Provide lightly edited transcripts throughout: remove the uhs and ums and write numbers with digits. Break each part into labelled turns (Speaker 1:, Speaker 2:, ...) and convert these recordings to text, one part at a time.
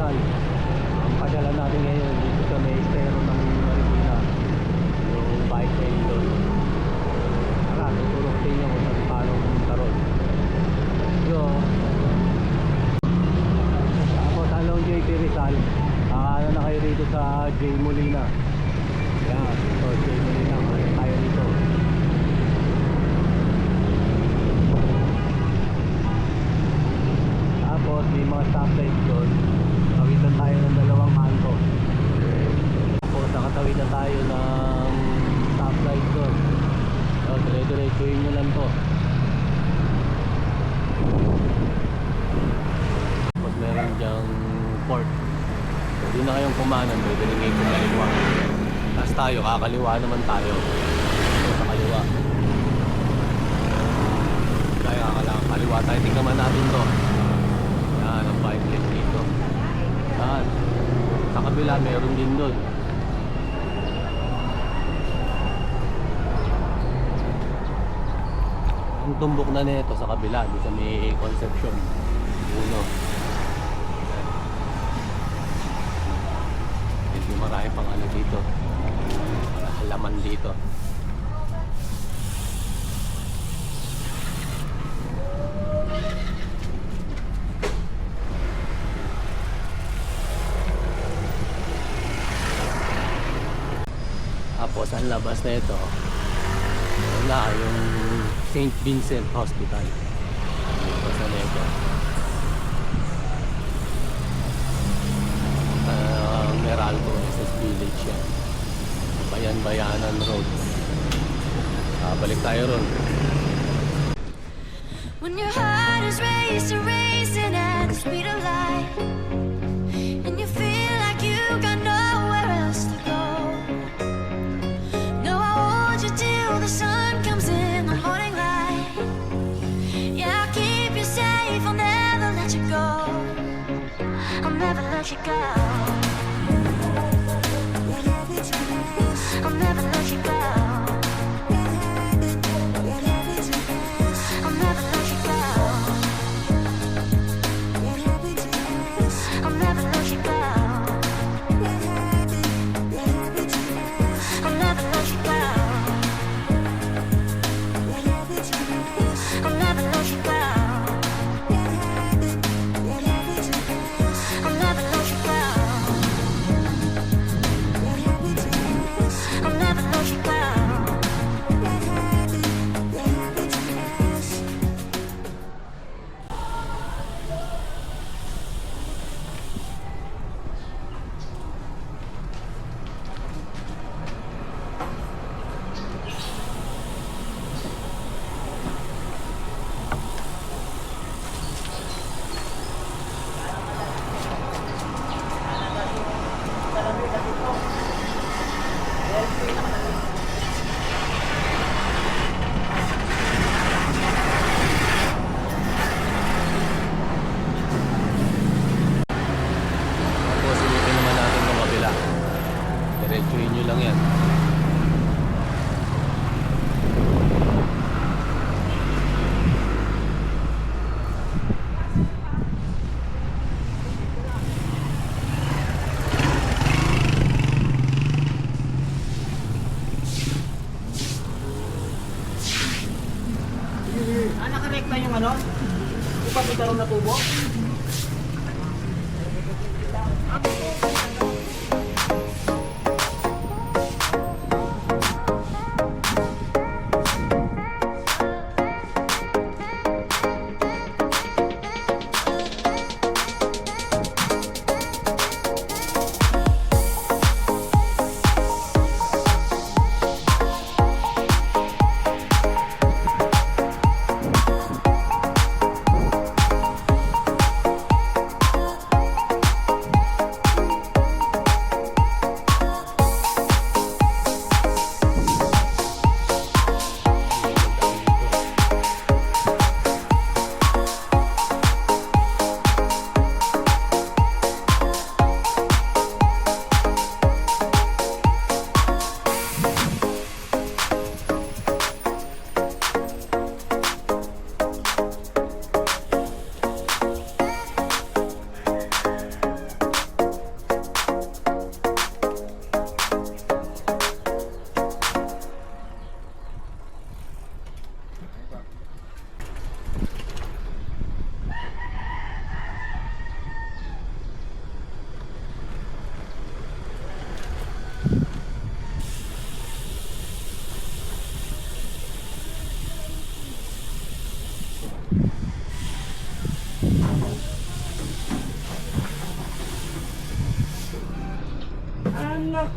Speaker 1: Rizal. Ang pagdala natin ngayon dito sa may estero ng Marikina, yung bike lane doon. Tara, tutulog sa inyo kung saan paano pumunta ron. Yo, tapos along JP Rizal, ano na kayo dito sa J Molina. Yan, so J Molina, tayo dito. Tapos may mga stoplight doon. Tawitan tayo ng dalawang kanto. Tapos nakatawid na tayo ng stoplight doon. So dire-diretsuhin nyo lang to. Tapos meron dyang port. So di na kayong kumanan, pwede rin kayo kumaliwa. Tapos tayo, kakaliwa naman tayo. So sa kaliwa. Kaya kakaliwa tayo, tingnan natin to. Yan, ang bike lane dito. Yan. Sa kabila, meron din doon. Ang tumbok na nito sa kabila, di sa may Concepcion. Uno. Medyo marami pang ano dito. Halaman dito. Tapos ang labas na ito, wala yung St. Vincent Hospital. Labas na ito. Meralco SS Village yan. Bayan-Bayanan Road. Balik tayo ron.
Speaker 2: When your heart is racing, racing at the speed of light, and you feel like you got nowhere else to go. No, I'll hold you till the sun comes in the morning light. Yeah, I'll keep you safe, I'll never let you go. I'll never let you go. I'll never let you go. I'll never let you go. I'll never let you go. I'll never let you go. I'll never let you go. I'll never let you go. I'll never let you go.
Speaker 1: Tapos ulitin naman natin ng kabila. Diretsuhin nyo lang yan.
Speaker 3: Nakarekta yung ano? Ipapitaro na tubo?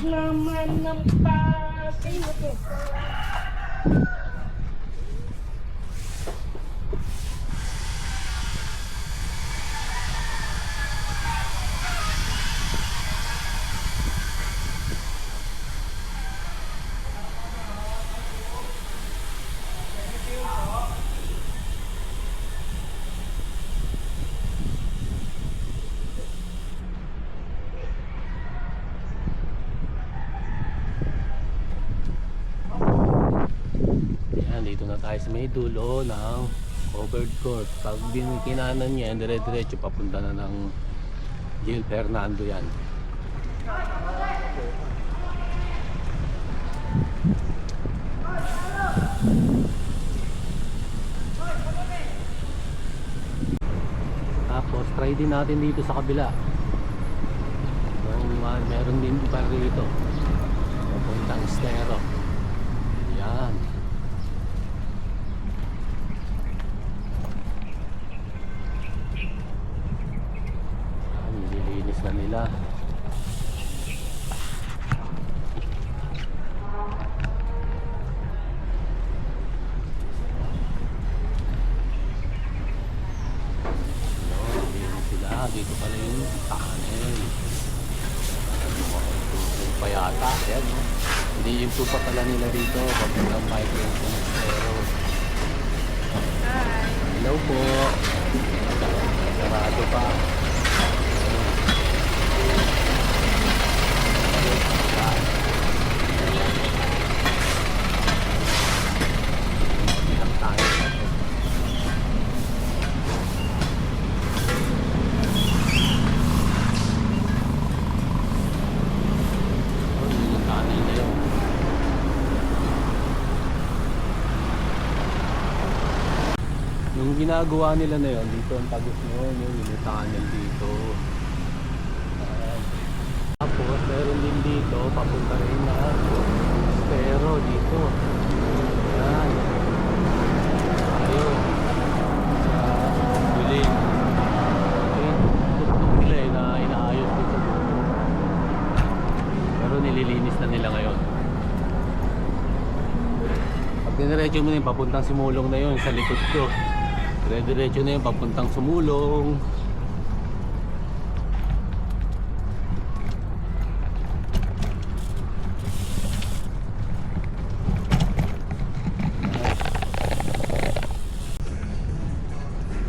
Speaker 3: Laman ng Pasay na to.
Speaker 1: Yan, dito na tayo sa may dulo ng covered court. Pag kinanan niya, dire-diretso papunta na ng Gil Fernando yan. Tapos try din natin dito sa kabila. Meron din pa rito. Papuntang Estero. Yan. Nililinis na nila. Nililinis sila. Dito pala yung tunnel. Yung payata. Ayan, no? Hindi-improve pa pala nila rito. Papuntang migrant ng Estero. Hello po. Sarado pa. Ilang tayo na to. Yung tunnel na yun. Yung ginagawa nila na yun, dito ang tagos noon, yung tunnel dito. Tapos meron din dito, papunta rin na Estero dito. Ayan. Ayun. Sa Bulig. Ayun, tuktok nila na inaayos dito. Pero nililinis na nila ngayon. Pag diniretso mo na yung papuntang Simulong na yun sa likod ko. Dire-diretso na yun papuntang Sumulong.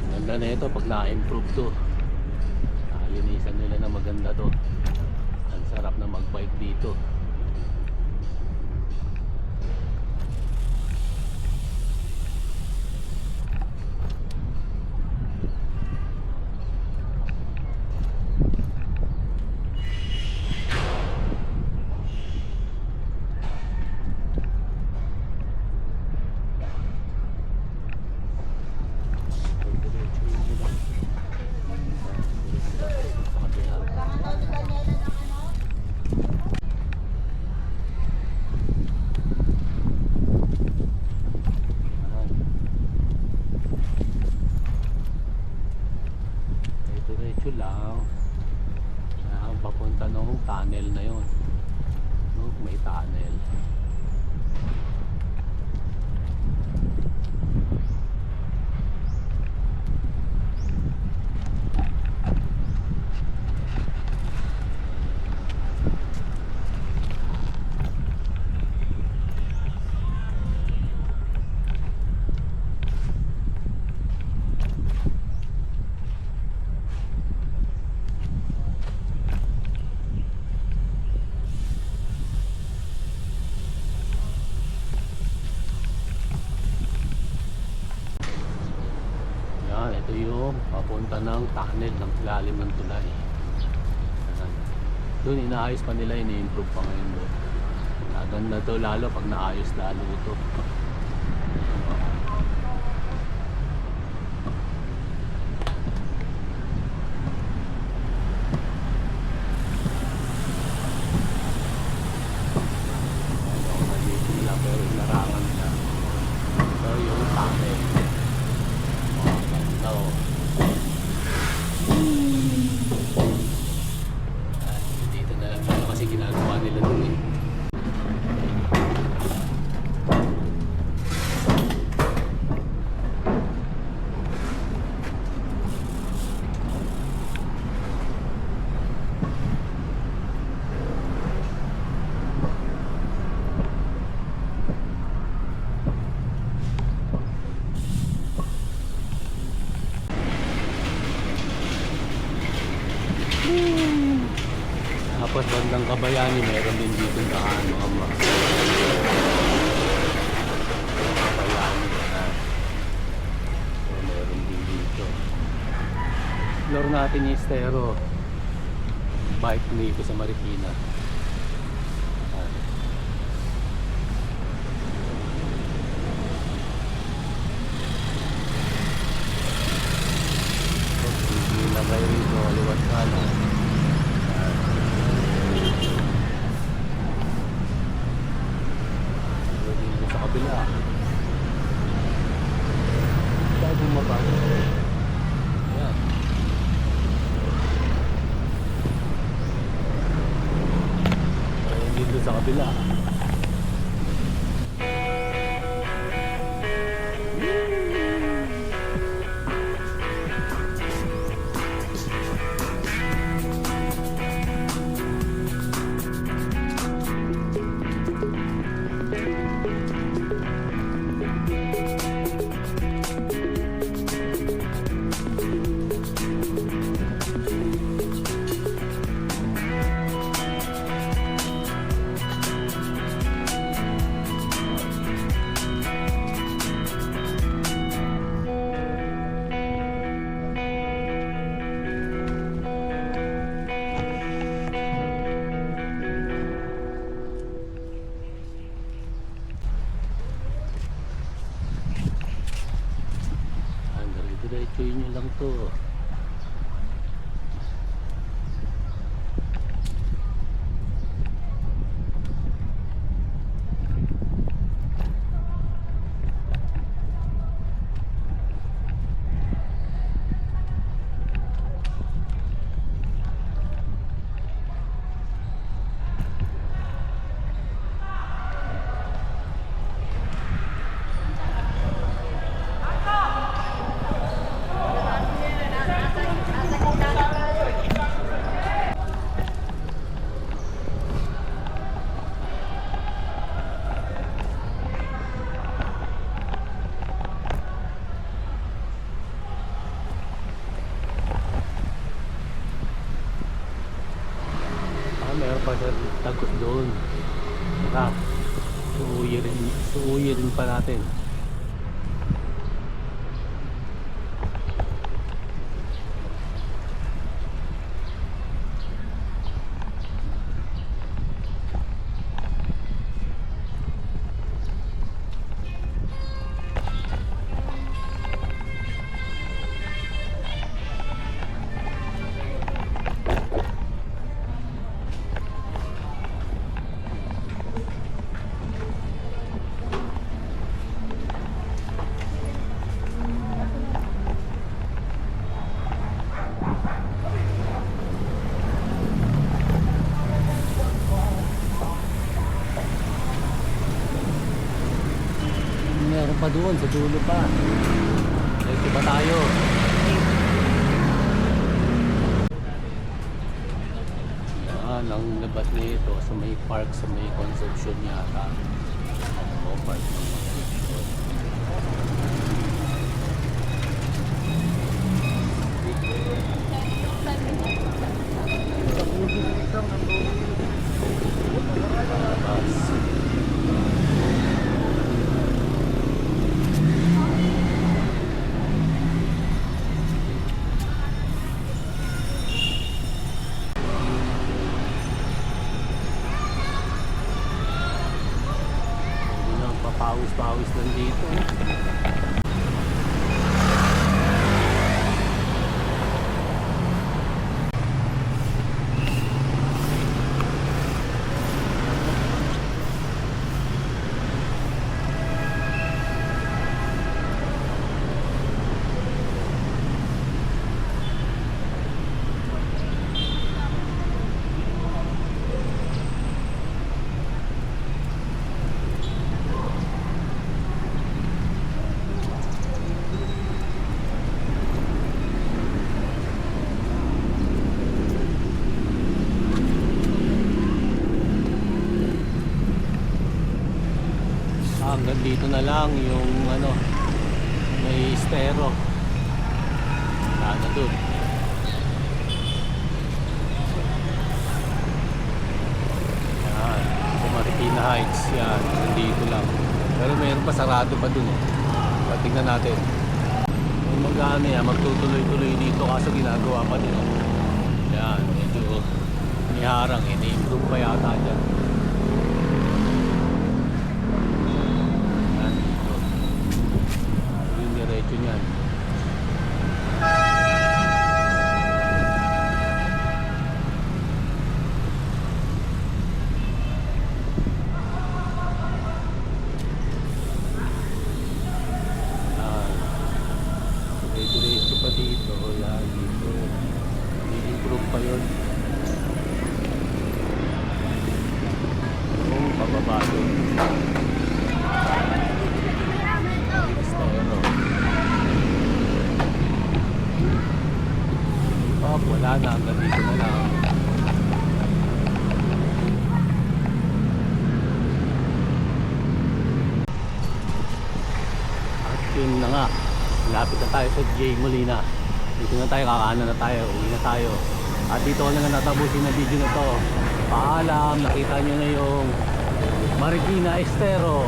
Speaker 1: Ganda na ito pag na-improve to. Linisan nila na maganda to. Ang sarap na mag-bike dito. Diretso lang. Papunta nung tunnel na yun. May tunnel. Ito yung papunta ng tunnel ng ilalim ng tulay. Doon inaayos pa nila, ini-improve pa ngayon doon. Maganda to lalo pag naayos lalo ito. Nandito nila pero inarangan nila. Ito yung tunnel. Dito na lang kasi ginagawa nila doon Mga bayani, meron din dito daan, mga bayani. So, meron din dito. Explore natin yung Estero. Bike dito sa Marikina. Ayan. Hindi na kayo rito, liwat ka na. Dito sa kabila. Dahil bumaba. Ayan. Ayun dito sa kabila. Diretsuhin nyo lang to. Meron pa sa tagos doon. Saka suuyi rin pa natin. Meron pa doon, sa dulo pa. Dito ba tayo? Yan, ang labas nito sa may park, sa may Concepcion yata. O park ng Concepcion. Labas. Pawis-pawis lang dito. Hanggang dito na lang yung ano, may Estero. Wala na dun. Yung pasarado pa dun eh. Tingnan natin. Kung magkano yan, magtutuloy-tuloy dito kaso ginagawa pa din. Yan, medyo niharang eh. Na-improve pa yata dyan. Yan, dito. Yung diretso niyan. Diretso pa dito, yan dito. I-improve pa yun. Oo, pababa doon. Estero. Oh, wala na, hanggang dito na lang. At yun na nga. Lapit na tayo sa J. Molina. Dito na tayo, kakaanan na tayo, uwi na tayo. At dito ko na nga natapusin na video na to. Paalam, nakita nyo na yung Marikina Estero.